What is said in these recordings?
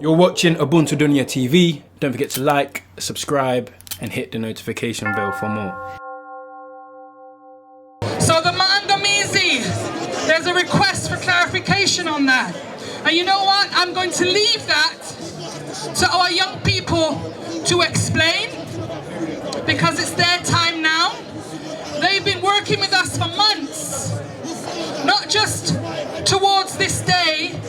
You're watching Ubuntu Dunya TV. Don't forget to like, subscribe, and hit the notification bell for more. So the Maangamizi, there's a request for clarification on that. And you know what? I'm going to leave that to our young people to explain, because it's their time now. They've been working with us for months, not just towards this day.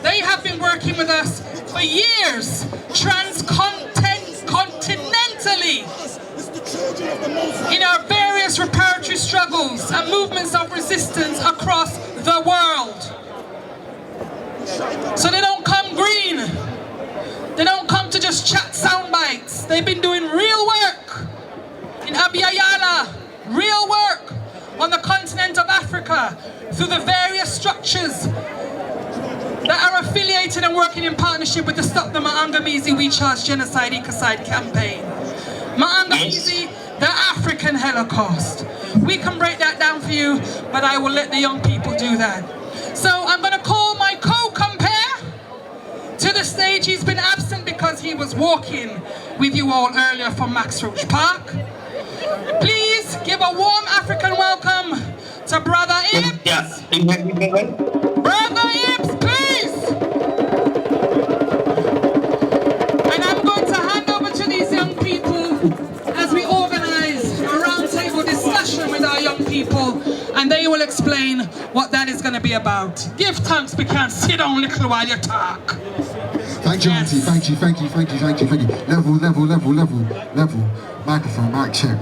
They have been working with us for years, transcontinentally, in our various reparatory struggles and movements of resistance across the world. So they don't come green. They don't come to just chat sound bites. They've been doing real work in Abiyala, real work on the continent of Africa through the various structures that are affiliated and working in partnership with the Stop the Maangamizi We Charge Genocide Ecocide campaign. Maangamizi, the African Holocaust. We can break that down for you, but I will let the young people do that. So I'm going to call my co-compare to the stage. He's been absent because he was walking with you all earlier from Max Roach Park. Please give a warm African welcome to Brother Ibs. Brother Ibs, please. And I'm going to hand over to these young people as we organize a roundtable discussion with our young people, and they will explain what that is going to be about. Give thanks, we can't sit down little while you talk. Thank you, Auntie. Thank you. Level. Microphone, mic check.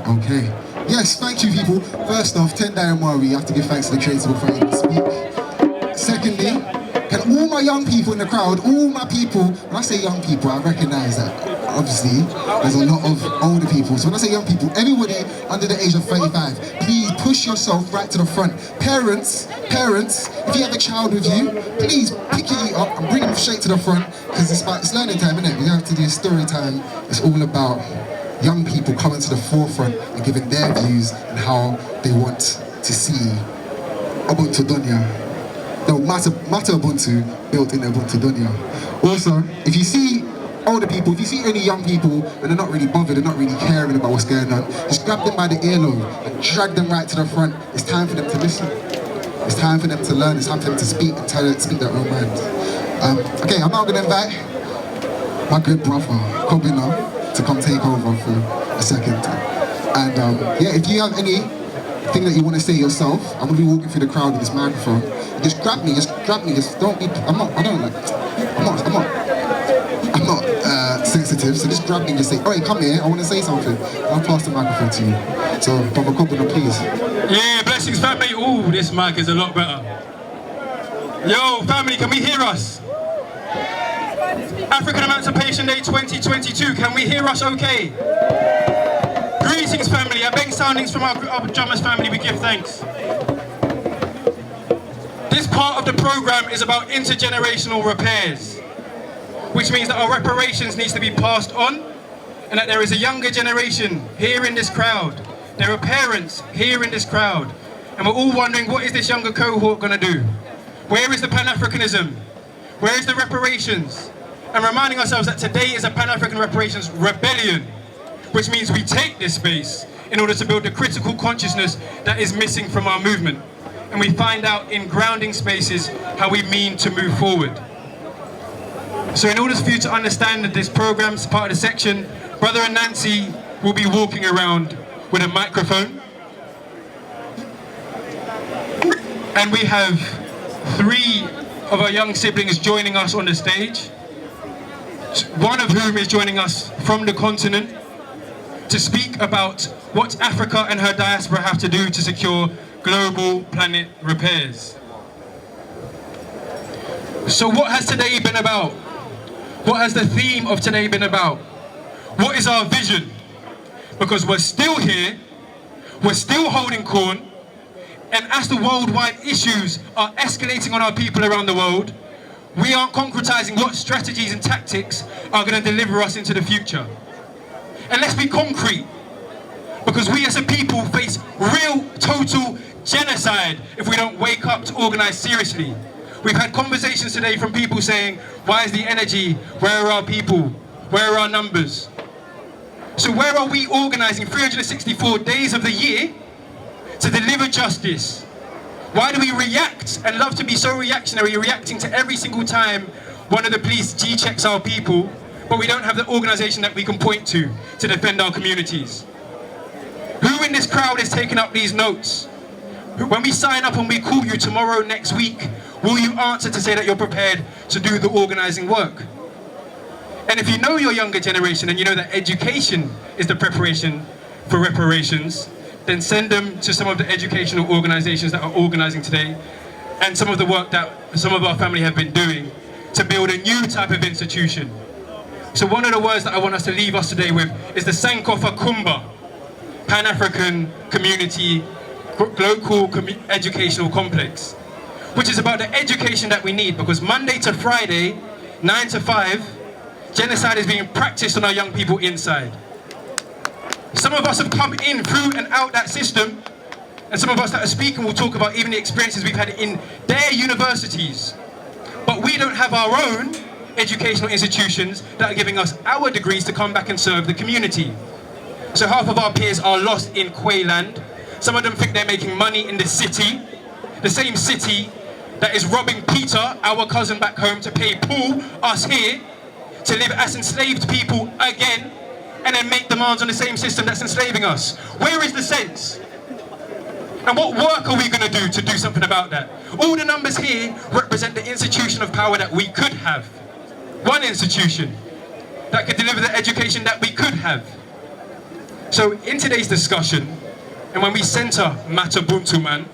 Okay. Yes, thank you, people. First off, 10 AEDRMC, you have to give thanks to the creators for letting me speak. Secondly, can all my young people in the crowd, all my people, when I say young people, I recognize that obviously there's a lot of older people. So when I say young people, everybody under the age of 35, please push yourself right to the front. Parents, if you have a child with you, please pick it up and bring them straight to the front, because it's learning time, isn't it? We have to do story time. It's all about young people coming to the forefront and giving their views and how they want to see Ubuntu Dunya. No, Mata Ubuntu built in Ubuntu Dunya. Also, if you see older people, if you see any young people and they're not really bothered, they're not really caring about what's going on, just grab them by the earlobe and drag them right to the front. It's time for them to listen. It's time for them to learn. It's time for them to speak and speak their own mind. Okay, I'm now going to invite my good brother, Kobina, to come take over for a second. And yeah, if you have anything that you want to say yourself, I'm going to be walking through the crowd with this microphone. Just grab me, just don't be, I'm not sensitive, so just grab me and just say, alright, come here, I want to say something. I'll pass the microphone to you. So, Brother Kobina, please. Yeah, blessings family. Ooh, this mic is a lot better. Yo, family, can we hear us? African Emancipation Day 2022, can we hear us okay? Greetings family, I beg soundings from our drummers family, we give thanks. This part of the program is about intergenerational repairs, which means that our reparations needs to be passed on, and that there is a younger generation here in this crowd. There are parents here in this crowd, and we're all wondering, what is this younger cohort going to do? Where is the Pan-Africanism? Where is the reparations? And reminding ourselves that today is a Pan-African reparations rebellion, which means we take this space in order to build the critical consciousness that is missing from our movement. And we find out in grounding spaces how we mean to move forward. So in order for you to understand that this program's part of the section, Brother and Nancy will be walking around with a microphone. And we have 3 of our young siblings joining us on the stage. One of whom is joining us from the continent to speak about what Africa and her diaspora have to do to secure global planet repairs. So what has today been about? What has the theme of today been about? What is our vision? Because we're still here, we're still holding corn, and as the worldwide issues are escalating on our people around the world, we aren't concretizing what strategies and tactics are going to deliver us into the future. And let's be concrete, because we as a people face real, total genocide if we don't wake up to organize seriously. We've had conversations today from people saying, why is the energy? Where are our people? Where are our numbers? So where are we organising 364 days of the year to deliver justice? Why do we react and love to be so reactionary, reacting to every single time one of the police G-checks our people, but we don't have the organisation that we can point to defend our communities? Who in this crowd is taking up these notes? When we sign up and we call you tomorrow, next week, will you answer to say that you're prepared to do the organising work? And if you know your younger generation and you know that education is the preparation for reparations, then send them to some of the educational organisations that are organising today and some of the work that some of our family have been doing to build a new type of institution. So one of the words that I want us to leave us today with is the Sankofa Kumba, Pan-African Community Local Educational Complex, which is about the education that we need, because Monday to Friday, 9 to 5, genocide is being practiced on our young people inside. Some of us have come in through and out that system, and some of us that are speaking will talk about even the experiences we've had in their universities. But we don't have our own educational institutions that are giving us our degrees to come back and serve the community. So half of our peers are lost in Quayland. Some of them think they're making money in the city, the same city that is robbing Peter, our cousin back home, to pay Paul, us here, to live as enslaved people again, and then make demands on the same system that's enslaving us. Where is the sense? And what work are we going to do something about that? All the numbers here represent the institution of power that we could have. One institution that could deliver the education that we could have. So in today's discussion, and when we centre Matabuntu Man,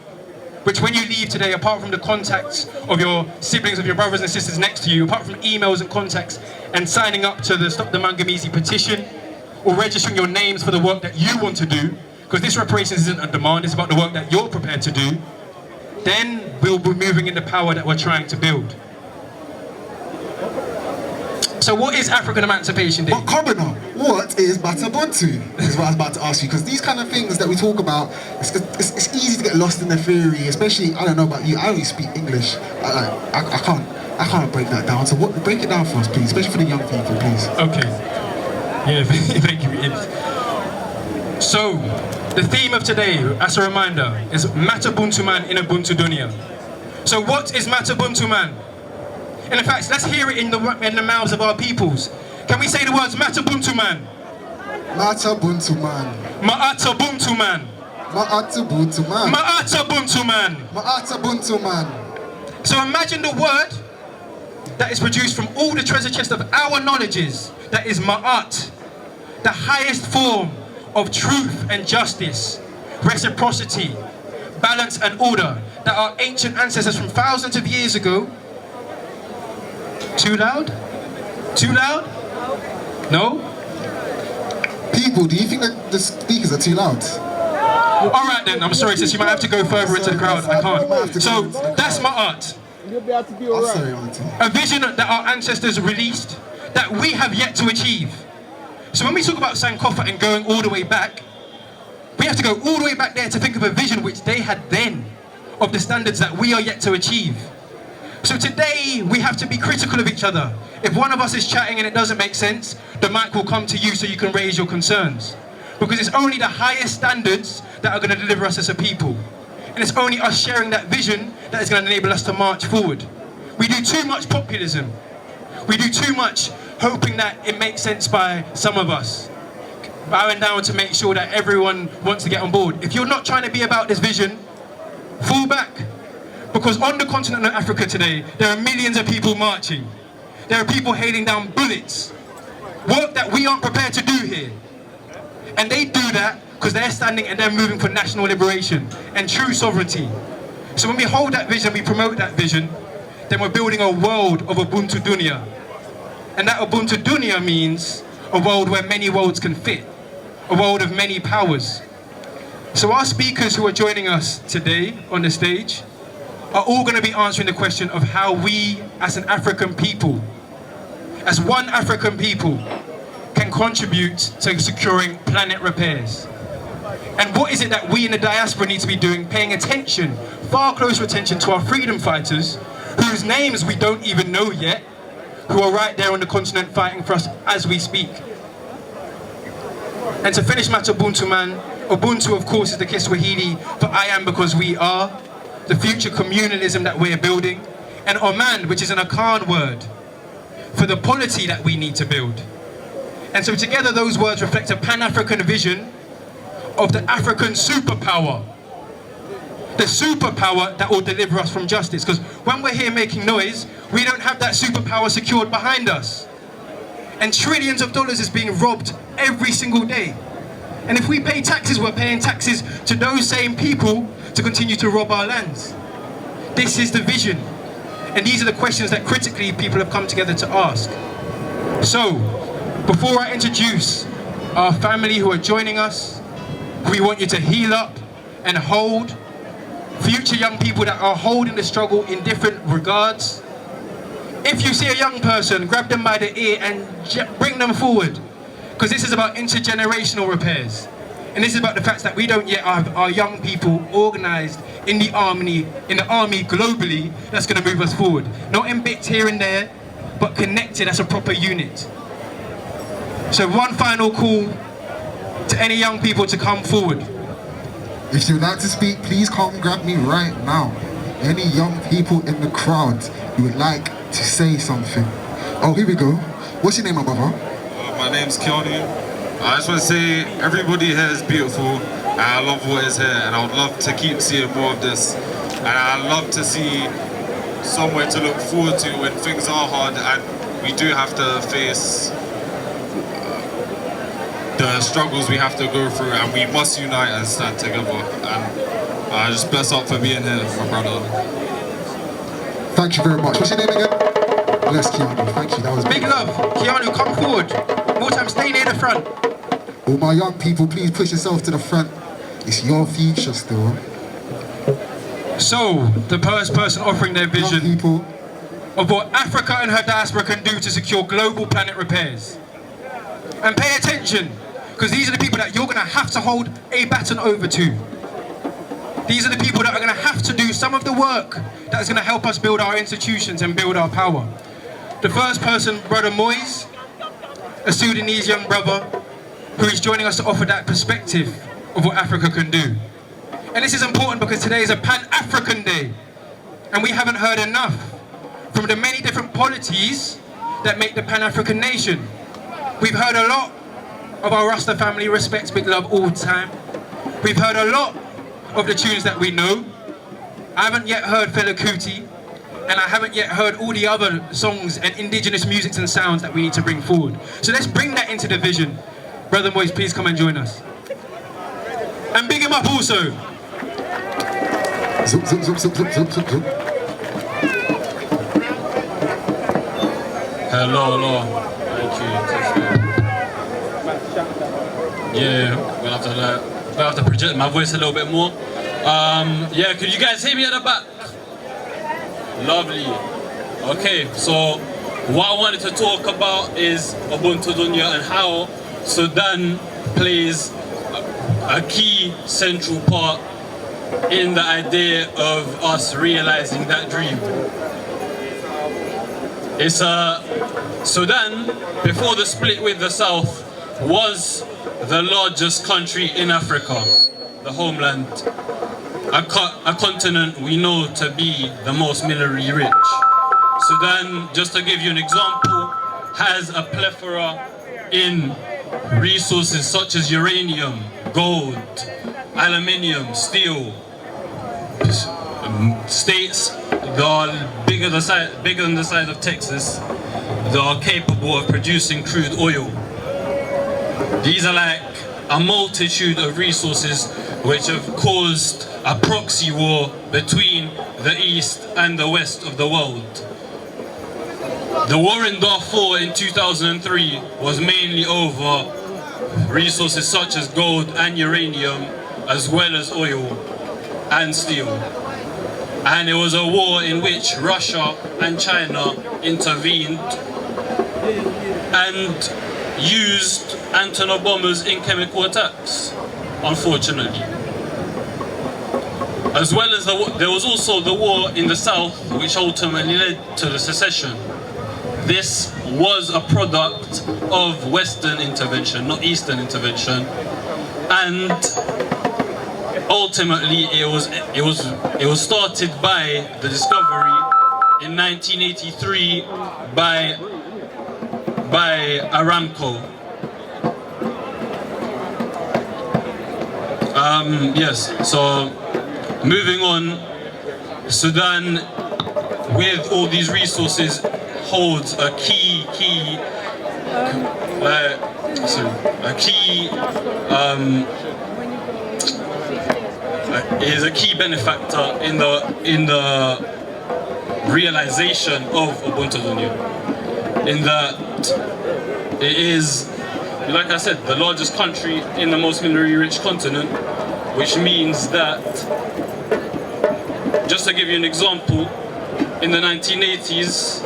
which when you leave today, apart from the contacts of your siblings, of your brothers and sisters next to you, apart from emails and contacts and signing up to the Stop the Maangamizi petition, or registering your names for the work that you want to do, because this reparations isn't a demand, it's about the work that you're prepared to do, then we'll be moving in the power that we're trying to build. So what is African Emancipation Day? But Commoner, what is Matabuntu? Is what I was about to ask you, because these kind of things that we talk about, it's easy to get lost in the theory, especially, I don't know about you, I only speak English. I can't break that down. So break it down for us, please, especially for the young people, please. Okay. Yeah, thank you. So, the theme of today, as a reminder, is Matabuntu Man in Ubuntu Dunya. So what is Matabuntu Man? And in fact, let's hear it in the mouths of our peoples. Can we say the words Matabuntu Man? Matabuntu Man. Ma'atabuntu Man. Ma'atabuntu Man. Ma'atabuntu Man. Ma'atabuntu Man. So imagine the word that is produced from all the treasure chest of our knowledges, that is Ma'at, the highest form of truth and justice, reciprocity, balance and order, that our ancient ancestors from thousands of years ago. Too loud? Too loud? No? People, do you think that the speakers are too loud? Alright then, I'm sorry sis, you might have to go further into the crowd, I can't. So, that's Ma'at. A vision that our ancestors released that we have yet to achieve. So when we talk about Sankofa and going all the way back, we have to go all the way back there to think of a vision which they had then of the standards that we are yet to achieve. So today we have to be critical of each other. If one of us is chatting and it doesn't make sense, the mic will come to you so you can raise your concerns. Because it's only the highest standards that are going to deliver us as a people. And it's only us sharing that vision that is going to enable us to march forward. We do too much populism. We do too much hoping that it makes sense by some of us. Bowing down to make sure that everyone wants to get on board. If you're not trying to be about this vision, fall back. Because on the continent of Africa today, there are millions of people marching. There are people hailing down bullets. Work that we aren't prepared to do here. And they do that because they're standing and they're moving for national liberation and true sovereignty. So when we hold that vision, we promote that vision, then we're building a world of Ubuntu Dunya. And that Ubuntu Dunya means a world where many worlds can fit, a world of many powers. So our speakers who are joining us today on the stage are all going to be answering the question of how we, as an African people, as one African people, can contribute to securing planet repairs. And what is it that we in the diaspora need to be doing, paying attention, far closer attention to our freedom fighters whose names we don't even know yet, who are right there on the continent fighting for us as we speak. And to finish my Ubuntu, man, Ubuntu of course is the Kiswahili for I am because we are, the future communalism that we're building, and Oman, which is an Akan word for the polity that we need to build. And so together those words reflect a Pan-African vision of the African superpower. The superpower that will deliver us from justice. Because when we're here making noise, we don't have that superpower secured behind us. And trillions of dollars is being robbed every single day. And if we pay taxes, we're paying taxes to those same people to continue to rob our lands. This is the vision. And these are the questions that critically people have come together to ask. So, before I introduce our family who are joining us, we want you to heal up and hold future young people that are holding the struggle in different regards. If you see a young person, grab them by the ear and bring them forward. Because this is about intergenerational repairs. And this is about the fact that we don't yet have our young people organised in the army globally that's going to move us forward. Not in bits here and there, but connected as a proper unit. So one final call to any young people to come forward. If you'd like to speak, please come grab me right now. Any young people in the crowd who would like to say something. Oh, here we go. What's your name, my brother? My name's Keanu. I just want to say everybody here is beautiful and I love what is here, and I would love to keep seeing more of this. And I love to see somewhere to look forward to when things are hard and we do have to face the struggles we have to go through, and we must unite and stand together. And I just bless up for being here, my brother. Thank you very much. What's your name again? Bless Keanu. Thank you. That was big love. Keanu, come forward. More time, stay near the front. All my young people, please push yourself to the front. It's your future still. So, the first person offering their vision people of what Africa and her diaspora can do to secure global planet repairs. And pay attention, because these are the people that you're going to have to hold a baton over to. These are the people that are going to have to do some of the work that is going to help us build our institutions and build our power. The first person, Brother Mosiah, a Sudanese young brother, who is joining us to offer that perspective of what Africa can do. And this is important because today is a Pan-African Day, and we haven't heard enough from the many different polities that make the Pan-African nation. We've heard a lot of our Rasta family respects big love all the time. We've heard a lot of the tunes that we know. I haven't yet heard Fela Kuti, and I haven't yet heard all the other songs and indigenous musics and sounds that we need to bring forward. So let's bring that into the vision. Brother Mosiah, please come and join us. And big him up also. Zoop, zoop, zoop, zoop, zoop, zoop, zoop, zoop. Hello. Thank you. Yeah, we'll have to project my voice a little bit more. Yeah, could you guys hear me at the back? Lovely. Okay, so what I wanted to talk about is Ubuntu Dunya and how Sudan plays a key central part in the idea of us realizing that dream. It's Sudan, before the split with the South, was the largest country in Africa, the homeland, a continent we know to be the most minerally rich. Sudan, just to give you an example, has a plethora in resources such as uranium, gold, aluminium, steel. States that are bigger than the size of Texas, that are capable of producing crude oil. These are like a multitude of resources which have caused a proxy war between the East and the West of the world. The war in Darfur in 2003 was mainly over resources such as gold and uranium, as well as oil and steel. And it was a war in which Russia and China intervened and used anti-tank bombers in chemical attacks, unfortunately. As well as there was also the war in the south, which ultimately led to the secession. This was a product of Western intervention, not Eastern intervention, and ultimately it was started by the discovery in 1983 by Aramco. Yes, so moving on, Sudan, with all these resources, holds a key is a key benefactor in the realization of Ubuntu Dunya. In that it is, like I said, the largest country in the most minery-rich continent, which means that, just to give you an example, in the 1980s,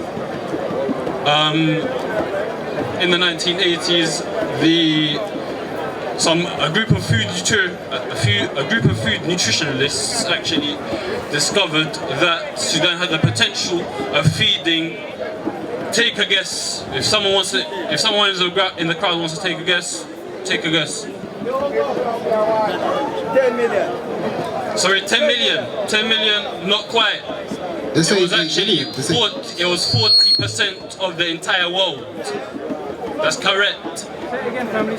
a group of food nutritionalists actually discovered that Sudan had the potential of feeding. Take a guess. If someone in the crowd wants to take a guess, take a guess. 10 million. Sorry, 10 million. 10 million, not quite. It was actually 40% of the entire world. That's correct.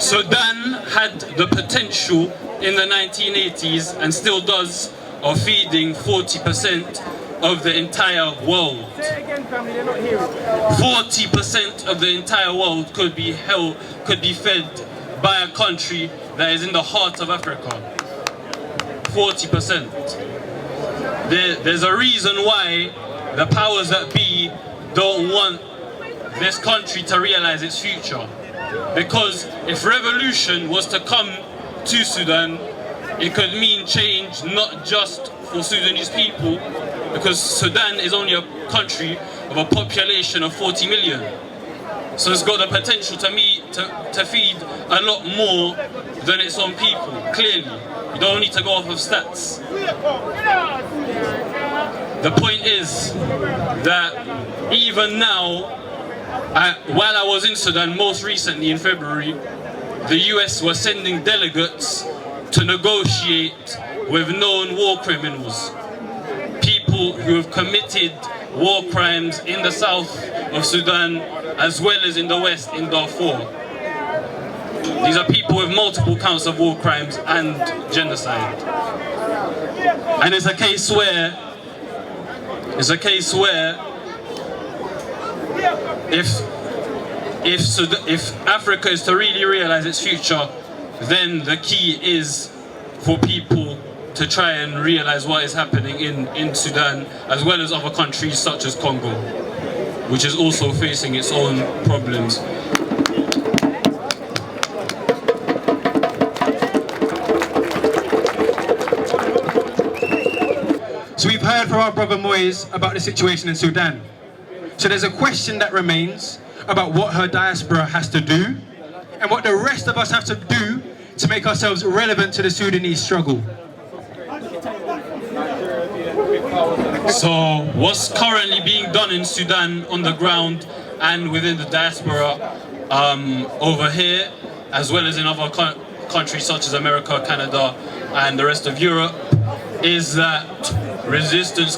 Sudan had the potential in the 1980s, and still does, of feeding 40% of the entire world. 40% of the entire world could be fed by a country that is in the heart of Africa. 40%. There's a reason why the powers that be don't want this country to realize its future. Because if revolution was to come to Sudan, it could mean change not just for Sudanese people, because Sudan is only a country of a population of 40 million. So it's got the potential to feed a lot more than its own people, clearly. You don't need to go off of stats. The point is that even now, while I was in Sudan most recently in February, the US was sending delegates to negotiate with known war criminals, people who have committed war crimes in the south of Sudan as well as in the west in Darfur. These are people with multiple counts of war crimes and genocide. And it's a case where if Africa is to really realize its future, then the key is for people to try and realize what is happening in Sudan, as well as other countries such as Congo, which is also facing its own problems. So we've heard from our brother Moise about the situation in Sudan. So there's a question that remains about what her diaspora has to do and what the rest of us have to do to make ourselves relevant to the Sudanese struggle. So what's currently being done in Sudan on the ground and within the diaspora over here, as well as in other countries such as America, Canada and the rest of Europe, is that resistance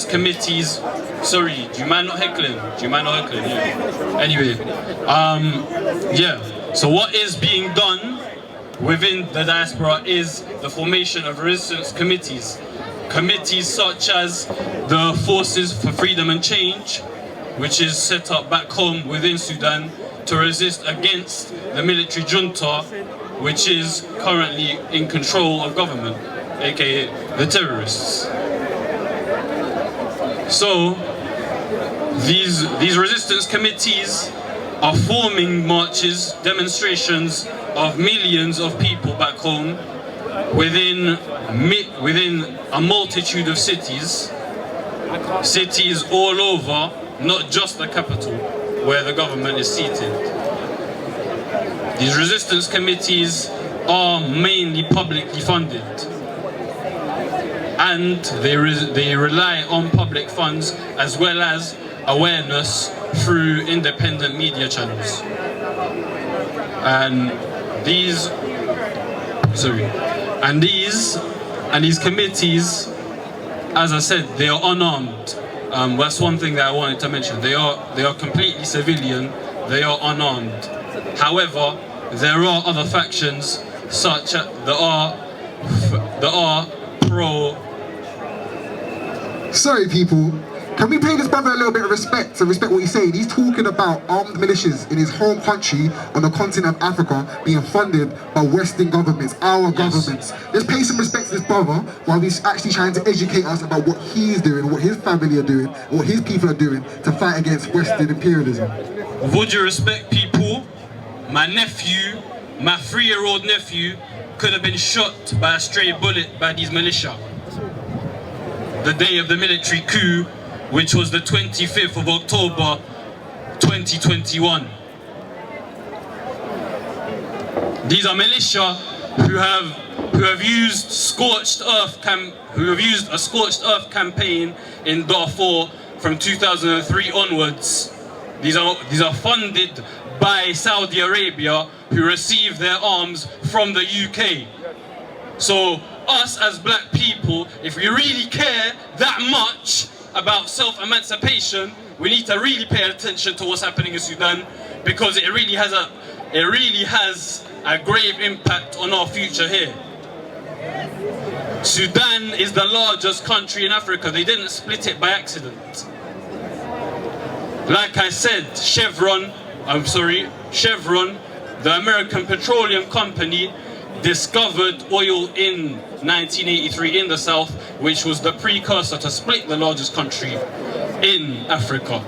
committees, sorry, do you mind not heckling? Yeah. Anyway, yeah, so what is being done within the diaspora is the formation of resistance committees. Committees such as the Forces for Freedom and Change, which is set up back home within Sudan to resist against the military junta, which is currently in control of government, aka the terrorists. So these resistance committees are forming marches, demonstrations of millions of people back home within a multitude of cities all over, not just the capital where the government is seated. These resistance committees are mainly publicly funded. and they rely on public funds as well as awareness through independent media channels. And these committees, as I said, they are unarmed. That's one thing that I wanted to mention. They are completely civilian. They are unarmed. However, there are other factions such as that are pro. Sorry, people. Can we pay this brother a little bit of respect and respect what he's saying? He's talking about armed militias in his home country on the continent of Africa being funded by Western governments, our governments. Let's pay some respect to this brother while he's actually trying to educate us about what he's doing, what his family are doing, what his people are doing to fight against Western imperialism. Would you respect people? My nephew, my 3-year-old nephew, could have been shot by a stray bullet by these militia. The day of the military coup, which was the 25th of October 2021. These are militia who have used a scorched earth campaign in Darfur from 2003 onwards. These are funded by Saudi Arabia, who receive their arms from the UK. So us as black people, if we really care that much about self-emancipation, we need to really pay attention to what's happening in Sudan, because it really has a grave impact on our future here. Sudan is the largest country in Africa. They didn't split it by accident. Like I said, Chevron, the American Petroleum Company, discovered oil in 1983 in the south, which was the precursor to split the largest country in Africa.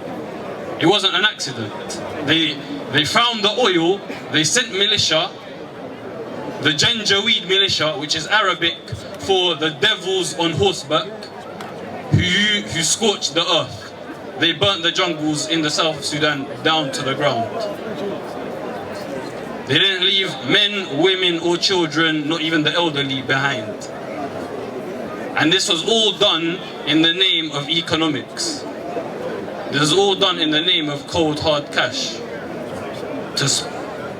It wasn't an accident. They found the oil, they sent militia, the Janjaweed militia, which is Arabic for the devils on horseback, who scorched the earth. They burnt the jungles in the south of Sudan down to the ground. They didn't leave men, women or children, not even the elderly, behind. And this was all done in the name of economics. This was all done in the name of cold hard cash.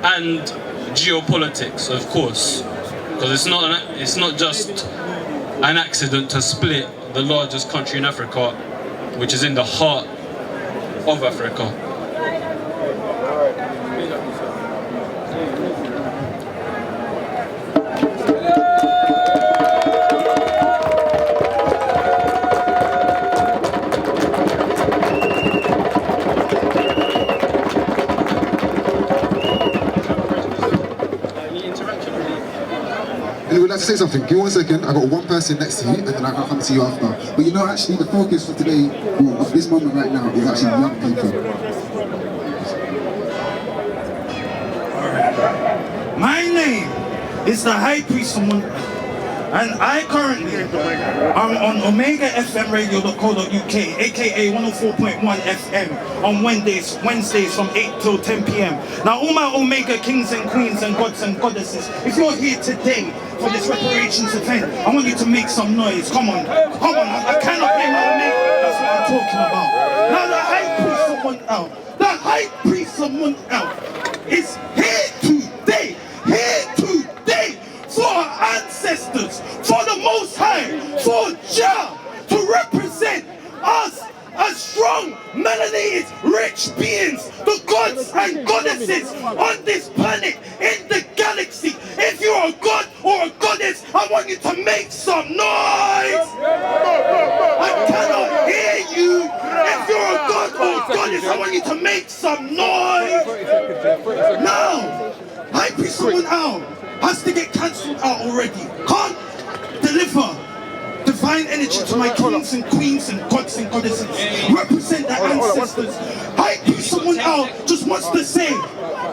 And geopolitics, of course. Because it's not just an accident to split the largest country in Africa, which is in the heart of Africa. Would like to say something? Give me 1 second. I got one person next to you, and then I can come to you after. But you know, actually, the focus for today, well, of this moment right now, is actually young people. Alright. My name is the High Priest of Munta, and I currently am on OmegaFMradio.co.uk, aka 104.1 FM, on Wednesdays from 8 till 10 p.m. Now, all my Omega kings and queens and gods and goddesses, if you're here today for this reparations event, I want you to make some noise. Come on, I cannot play my Omega. That's what I'm talking about. Now, the High Priest of Munta is here today for our ancestors, for the Most High, for Jah, to represent us as strong, melanated, rich beings, the gods and goddesses on this planet, in the galaxy. If you're a god or a goddess, I want you to make some noise. I cannot hear you. If you're a god or a goddess, I want you to make some noise. Now, High Priest of Munta has to get cancelled out already. Can't deliver divine energy to my kings and queens and gods and goddesses. Represent their ancestors. High Priest of Munta just wants to say,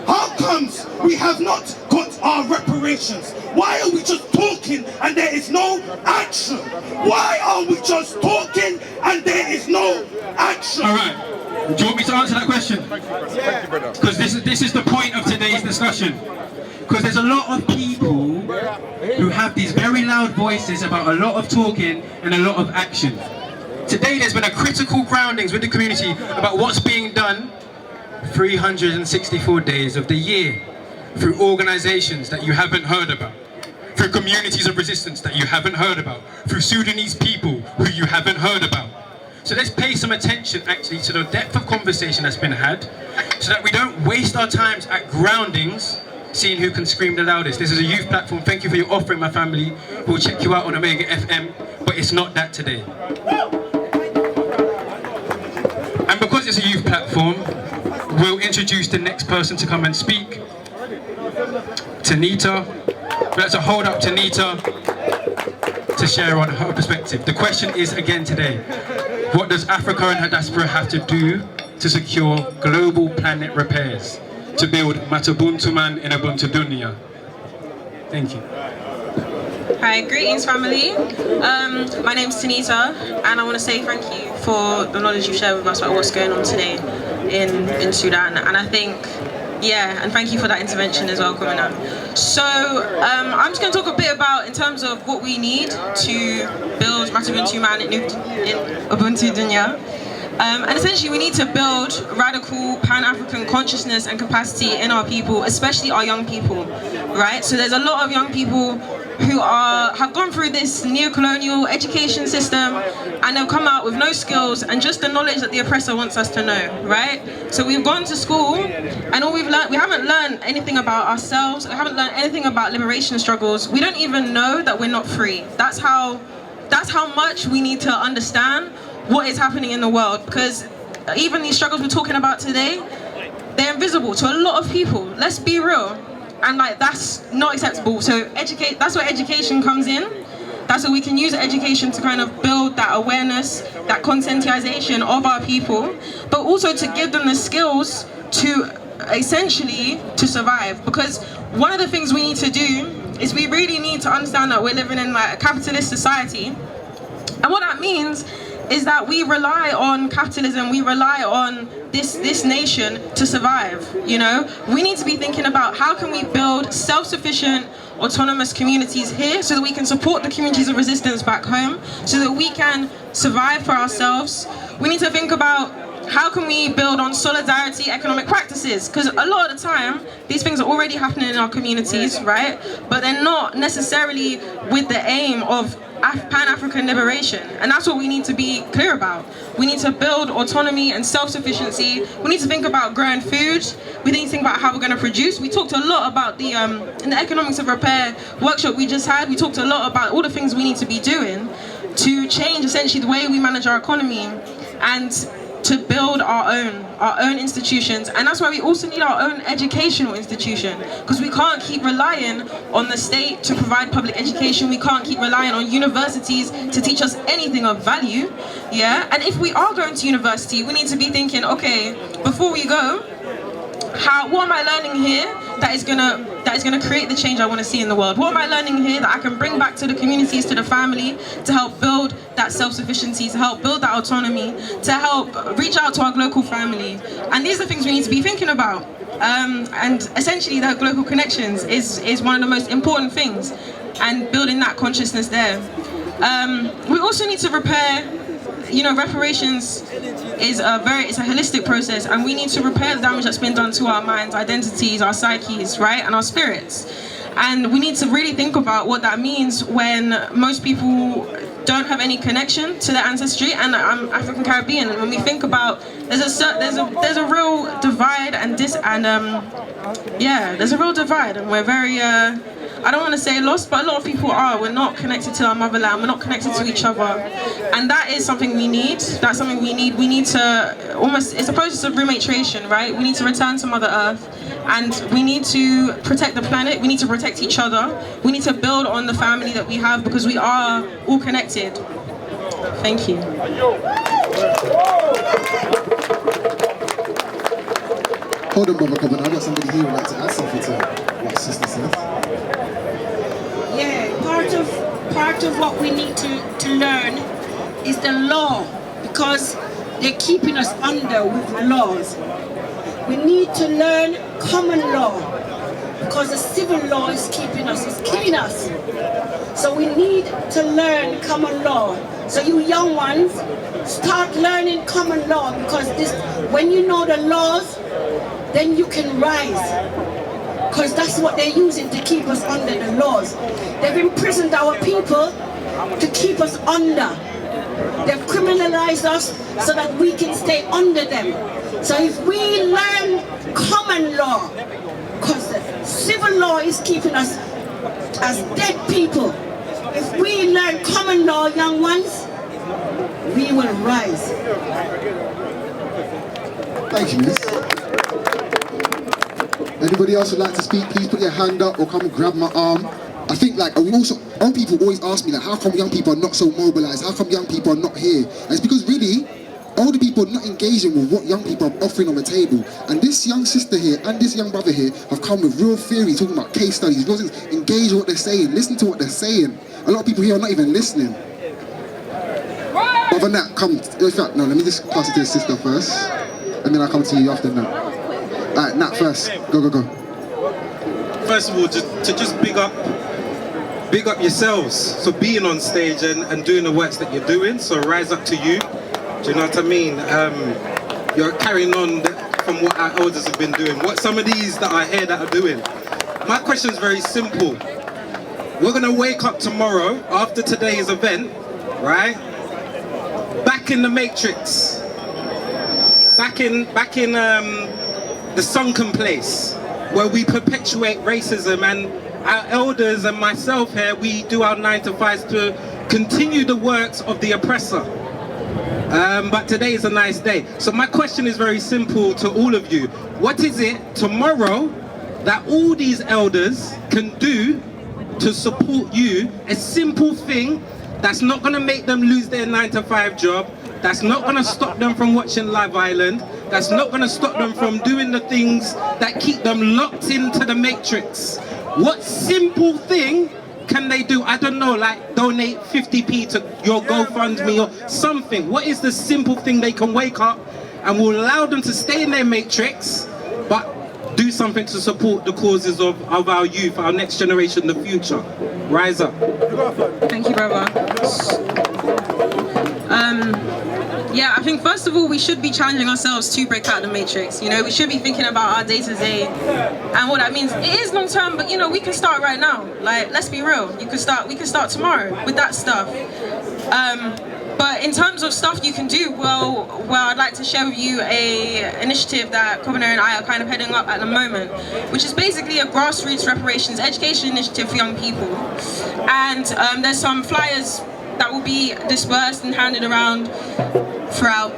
how comes we have not got our reparations? Why are we just talking and there is no action? Why are we just talking and there is no action? Alright, do you want me to answer that question? Because this is the point of today's discussion. Because there's a lot of people who have these very loud voices about a lot of talking and a lot of action. Today there's been a critical groundings with the community about what's being done 364 days of the year through organizations that you haven't heard about, through communities of resistance that you haven't heard about, through Sudanese people who you haven't heard about. So let's pay some attention actually to the depth of conversation that's been had so that we don't waste our times at groundings seeing who can scream the loudest. This is a youth platform. Thank you for your offering, my family. We'll check you out on Omega FM, but it's not that today. And because it's a youth platform, we'll introduce the next person to come and speak. Tanita. Let's hold up Tanita to share on her perspective. The question is again today, what does Africa and her diaspora have to do to secure global planet repairs, to build Matabuntuman in Ubuntu Dunya? Thank you. Hi, greetings family. My name's Tanita and I want to say thank you for the knowledge you shared with us about what's going on today in Sudan. And I think, yeah, and thank you for that intervention as well coming up. So I'm just going to talk a bit about in terms of what we need to build Matabuntuman in Ubuntu Dunya. And essentially we need to build radical Pan-African consciousness and capacity in our people, especially our young people, right? So there's a lot of young people who have gone through this neo-colonial education system and they've come out with no skills and just the knowledge that the oppressor wants us to know, right? So we've gone to school and all we've learned, we haven't learned anything about ourselves, we haven't learned anything about liberation struggles, we don't even know that we're not free. That's how much we need to understand what is happening in the world, because even these struggles we're talking about today, they're invisible to a lot of people. Let's be real. And like that's not acceptable. So that's where education comes in. That's where we can use education to kind of build that awareness, that conscientization of our people, but also to give them the skills to essentially to survive. Because one of the things we need to do is we really need to understand that we're living in like a capitalist society. And what that means is that we rely on capitalism, we rely on this nation to survive, you know? We need to be thinking about how can we build self-sufficient, autonomous communities here so that we can support the communities of resistance back home, so that we can survive for ourselves. We need to think about how can we build on solidarity economic practices, because a lot of the time these things are already happening in our communities, right? But they're not necessarily with the aim of Pan-African liberation, and that's what we need to be clear about. We need to build autonomy and self-sufficiency. We need to think about growing food. We need to think about how we're going to produce. We talked a lot about the in the economics of repair workshop we just had. We talked a lot about all the things we need to be doing to change essentially the way we manage our economy and to build our own institutions. And that's why we also need our own educational institution, because we can't keep relying on the state to provide public education. We can't keep relying on universities to teach us anything of value, yeah? And if we are going to university, we need to be thinking, okay, before we go, what am I learning here that is gonna create the change I want to see in the world? What am I learning here that I can bring back to the communities, to the family, to help build that self-sufficiency, to help build that autonomy, to help reach out to our local family? And these are things we need to be thinking about. And essentially the global connections is one of the most important things, and building that consciousness there. We also need to repair. You know, reparations is it's a holistic process, and we need to repair the damage that's been done to our minds, identities, our psyches, right, and our spirits. And we need to really think about what that means when most people don't have any connection to their ancestry. And I'm African Caribbean, and when we think about there's a real divide there's a real divide, and we're very I don't want to say lost, but a lot of people are. We're not connected to our motherland. We're not connected to each other. And that is something we need. That's something we need. We need to it's a process of rematriation, right? We need to return to Mother Earth. And we need to protect the planet. We need to protect each other. We need to build on the family that we have, because we are all connected. Thank you. Hold on, Brother Coben. I've got somebody here who would like to add something to what Sister says. Yeah, part of what we need to learn is the law, because they're keeping us under with laws. We need to learn common law. because the civil law is keeping us, it's killing us. So we need to learn common law. So you young ones, start learning common law, because when you know the laws, then you can rise. Because that's what they're using to keep us under the laws. They've imprisoned our people to keep us under. They've criminalized us so that we can stay under them. So if we learn common law, because the civil law is keeping us as dead people, if we learn common law, young ones, we will rise. Thank you, miss. Anybody else would like to speak, please put your hand up or come and grab my arm. I think like old people always ask me like, how come young people are not so mobilized? How come young people are not here? And it's because really, older people are not engaging with what young people are offering on the table. And this young sister here and this young brother here have come with real theory, talking about case studies. Engage with what they're saying, listen to what they're saying. A lot of people here are not even listening. Other than that, come, in fact, no, let me just pass it to the sister first, and then I'll come to you after Nat. Alright, Nat first, go. First of all, just big up yourselves. So being on stage and doing the works that you're doing, so rise up to you. Do you know what I mean? You're carrying on from what our elders have been doing. What some of these that are here that are doing. My question is very simple. We're gonna wake up tomorrow after today's event, right? Back in the Matrix. Back in the sunken place where we perpetuate racism, and our elders and myself here, we do our 9 to 5s to continue the works of the oppressor. But today is a nice day. So my question is very simple to all of you. What is it tomorrow that all these elders can do to support you? A simple thing that's not going to make them lose their 9 to 5 job, that's not going to stop them from watching Love Island, that's not going to stop them from doing the things that keep them locked into the Matrix. What simple thing can they do? I don't know, like donate 50p to your GoFundMe or something. What is the simple thing they can wake up and will allow them to stay in their Matrix, but do something to support the causes of our youth, our next generation, the future? Rise up. Thank you, brother. Yeah, I think first of all, we should be challenging ourselves to break out of the Matrix. You know, we should be thinking about our day-to-day and what that means. It is long-term, but you know, we can start right now. Like, let's be real. We can start tomorrow with that stuff. But in terms of stuff you can do, well, I'd like to share with you a initiative that Governor and I are kind of heading up at the moment, which is basically a grassroots reparations education initiative for young people. And there's some flyers that will be dispersed and handed around throughout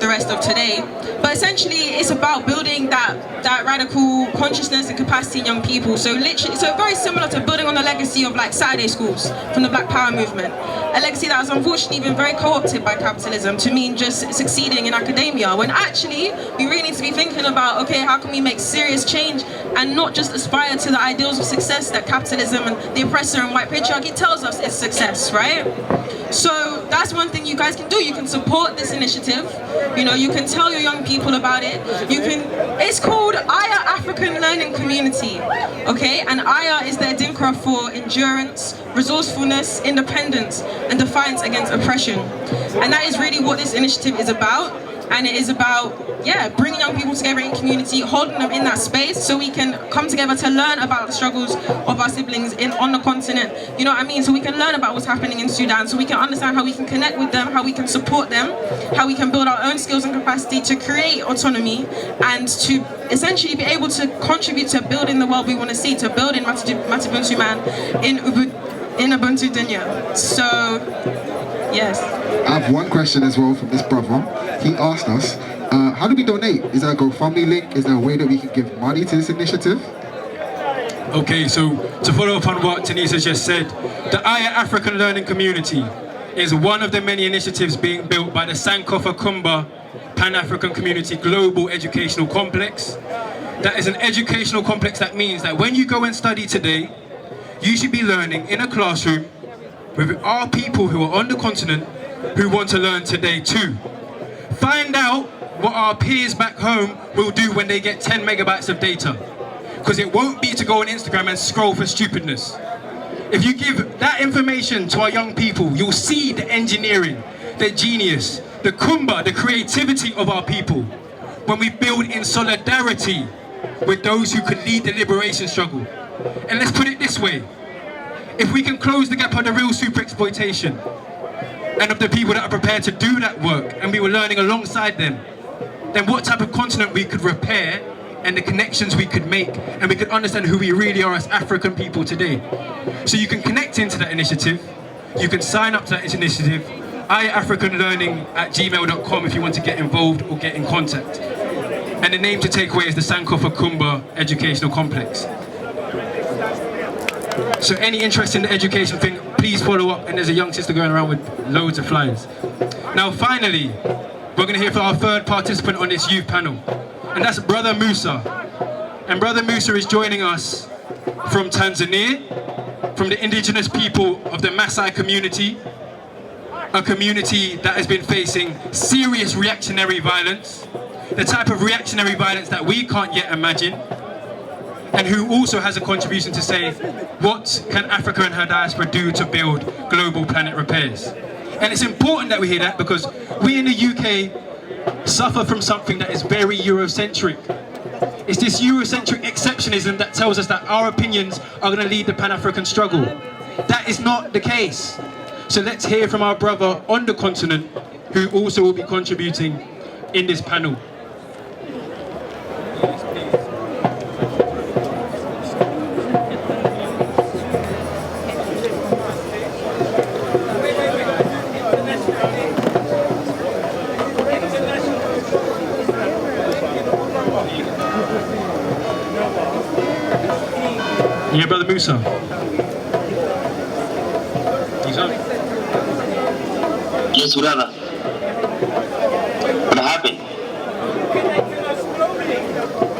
the rest of today. But essentially, it's about building that radical consciousness and capacity in young people. So literally, so very similar to building on the legacy of like Saturday schools from the Black Power movement. A legacy that has unfortunately been very co-opted by capitalism to mean just succeeding in academia, when actually we really need to be thinking about, okay, how can we make serious change and not just aspire to the ideals of success that capitalism and the oppressor and white patriarchy tells us is success, right? So that's one thing you guys can do. You can support this initiative. You know, you can tell your young people about it. It's called Aya African Learning Community, okay? And Aya is the Adinkra for endurance, resourcefulness, independence, and defiance against oppression. And that is really what this initiative is about. And it is about, yeah, bringing young people together in community, holding them in that space so we can come together to learn about the struggles of our siblings on the continent. You know what I mean? So we can learn about what's happening in Sudan, so we can understand how we can connect with them, how we can support them, how we can build our own skills and capacity to create autonomy and to essentially be able to contribute to building the world we want to see, to building Matubuntu Man in Ubuntu Dunya. So, yes. I have one question as well from this brother. He asked us, how do we donate? Is there a GoFundMe link? Is there a way that we can give money to this initiative? Okay, so to follow up on what Tanisa just said, the Aya African Learning Community is one of the many initiatives being built by the Sankofa Kumba Pan-African Community Global Educational Complex. That is an educational complex that means that when you go and study today, you should be learning in a classroom with our people who are on the continent who want to learn today too. Find out what our peers back home will do when they get 10 megabytes of data. because it won't be to go on Instagram and scroll for stupidness. If you give that information to our young people, you'll see the engineering, the genius, the kumba, the creativity of our people when we build in solidarity with those who can lead the liberation struggle. And let's put it this way, if we can close the gap on the real super exploitation and of the people that are prepared to do that work, and we were learning alongside them, then what type of continent we could repair and the connections we could make, and we could understand who we really are as African people today. So you can connect into that initiative, you can sign up to that initiative, africanlearning@gmail.com if you want to get involved or get in contact. And the name to take away is the Sankofa Kumba Educational Complex. So any interest in the education thing, please follow up, and there's a young sister going around with loads of flyers. Now finally, we're going to hear from our third participant on this youth panel, and that's Brother Musa. And Brother Musa is joining us from Tanzania, from the indigenous people of the Maasai community, a community that has been facing serious reactionary violence, the type of reactionary violence that we can't yet imagine, and who also has a contribution to say, what can Africa and her diaspora do to build global planet repairs? And it's important that we hear that, because we in the UK suffer from something that is very Eurocentric. It's this Eurocentric exceptionism that tells us that our opinions are going to lead the Pan-African struggle. That is not the case. So let's hear from our brother on the continent, who also will be contributing in this panel. Yeah, Brother Musa. He's on. Yes, brother. What happened?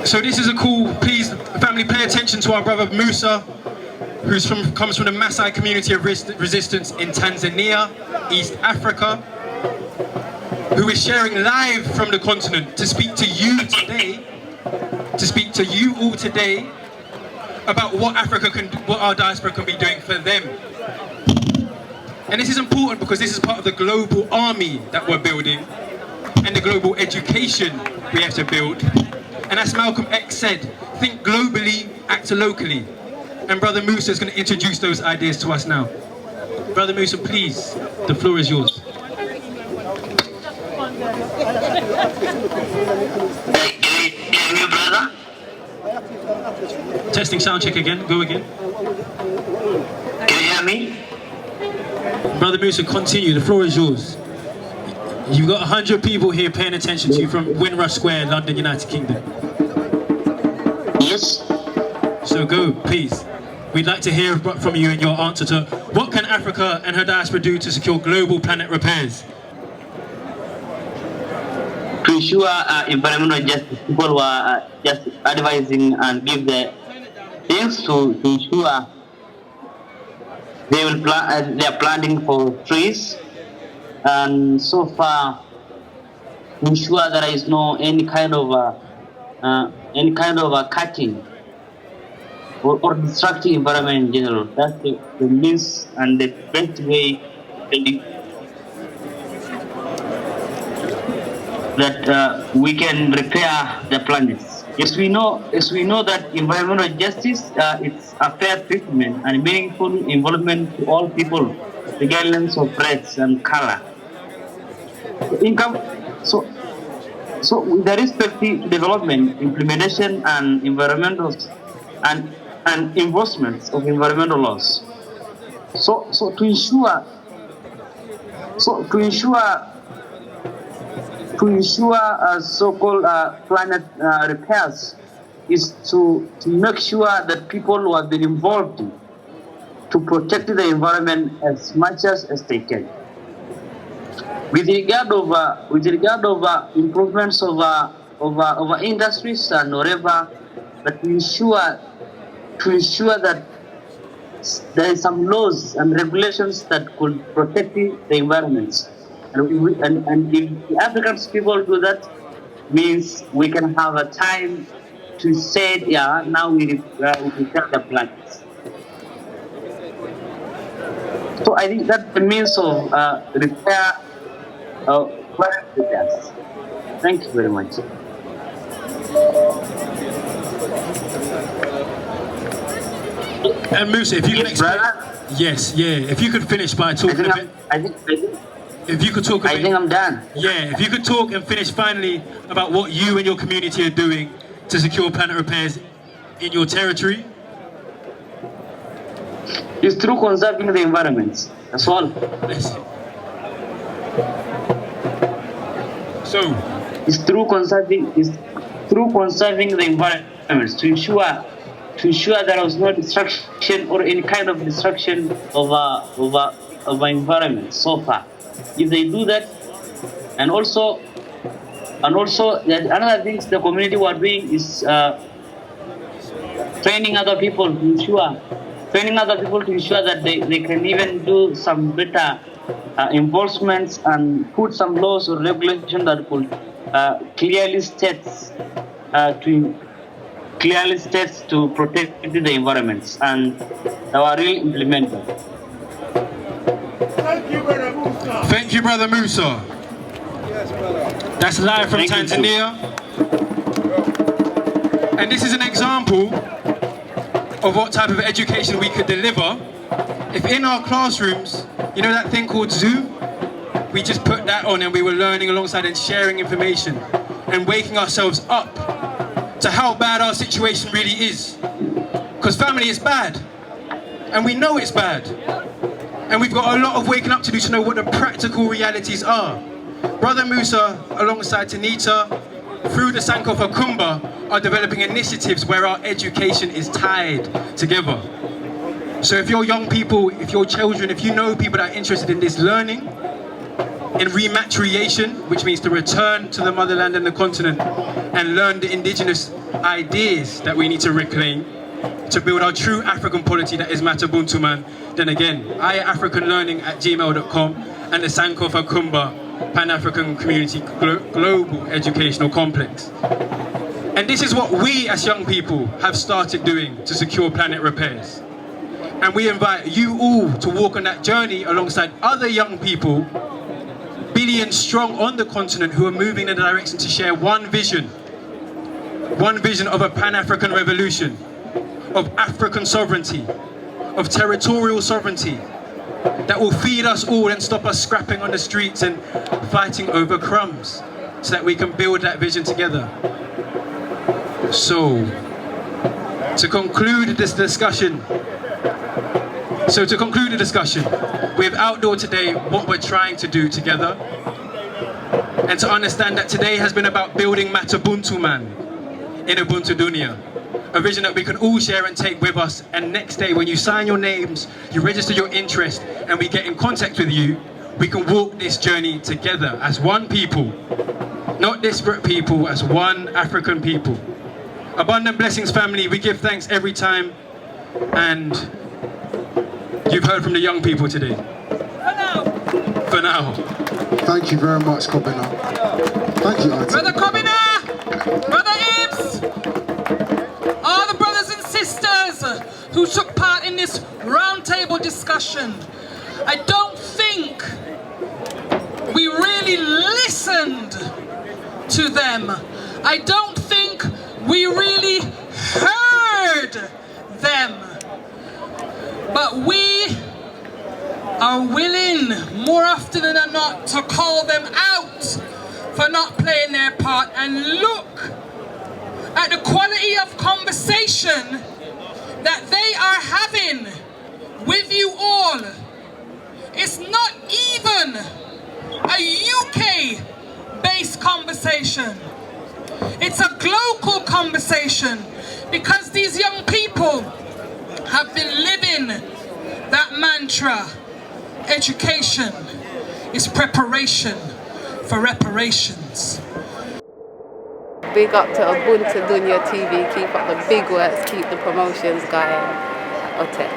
So this is a call, please, family, pay attention to our brother Musa, comes from the Maasai community of resistance in Tanzania, East Africa, who is sharing live from the continent to speak to you today, about what Africa can, what our diaspora can be doing for them. And this is important because this is part of the global army that we're building and the global education we have to build. And as Malcolm X said, think globally, act locally. And Brother Musa is going to introduce those ideas to us now. Brother Musa, please, the floor is yours. Can you, brother? Testing sound check again, go again. Can you hear me? Brother Musa, continue, the floor is yours. You've got 100 people here paying attention to you from Windrush Square, London, United Kingdom. Yes. So go, please. We'd like to hear from you in your answer to what can Africa and her diaspora do to secure global planet repairs? To ensure environmental justice, people were just advising and give the things to ensure they will they are planting for trees, and so far ensure there is no any kind of cutting or destructive environment in general. That's the means and the best way that we can repair the planet. As we know that environmental justice it's a fair treatment and meaningful involvement to all people, regardless of race and color. So with the respective development, implementation, and environmental and enforcement of environmental laws. So to ensure so-called planet repairs is to make sure that people who have been involved to protect the environment as much as they can. With regard of improvements of industries and whatever, but to ensure that there is some laws and regulations that could protect the environment. And if the African people do that, means we can have a time to say, yeah, now we repair the planets. So I think that's the means of repair planet repairs. Thank you very much. And Musa, if you can explain, brother? yes, yeah, if you could finish by talking a bit. If you could talk a bit. I think I'm done. Yeah, if you could talk and finish finally about what you and your community are doing to secure planet repairs in your territory. It's through conserving the environment. That's all. Yes. So it's through conserving the environment to ensure there was no destruction or any kind of destruction of our environment so far. If they do that, and also another things the community were doing is training other people to ensure that they can even do some better enforcements and put some laws or regulations that could clearly states to protect the environments, and they were really implemented. Thank you, Brother Musa. That's live from Tanzania. And this is an example of what type of education we could deliver if in our classrooms, you know that thing called Zoom? We just put that on and we were learning alongside and sharing information and waking ourselves up to how bad our situation really is. Because family is bad. And we know it's bad. And we've got a lot of waking up to do to know what the practical realities are. Brother Musa, alongside Tanita, through the Sankofa Kumba, are developing initiatives where our education is tied together. So if you're young people, if you're children, if you know people that are interested in this learning, in rematriation, which means to return to the motherland and the continent and learn the indigenous ideas that we need to reclaim to build our true African polity that is Matabuntuman, then again, africanlearning@gmail.com and the Sankofa Kumba Pan-African Community Global Educational Complex. And this is what we as young people have started doing to secure planet repairs. And we invite you all to walk on that journey alongside other young people, billions strong on the continent, who are moving in the direction to share one vision of a Pan-African revolution, of African sovereignty, of territorial sovereignty, that will feed us all and stop us scrapping on the streets and fighting over crumbs, so that we can build that vision together. So, to conclude the discussion, we have outdoor today what we're trying to do together, and to understand that today has been about building Matabuntu man in Ubuntu Dunia, a vision that we can all share and take with us. And next day, when you sign your names, you register your interest, and we get in contact with you, we can walk this journey together as one people, not disparate people, as one African people. Abundant blessings, family. We give thanks every time, and you've heard from the young people today. For now. Thank you very much, Kobina. Thank you, Auntie. Brother Kobina! Brother Ibs! All the brothers and sisters who took part in this roundtable discussion, I don't think we really listened to them. I don't think we really heard them. But we are willing, more often than not, to call them out for not playing their part and look at the quality of conversation that they are having with you all. It's not even a UK-based conversation. It's a global conversation, because these young people have been living that mantra. Education is preparation for reparations. Big up to Ubuntu Dunya TV, keep up the big works, keep the promotions going. Okay.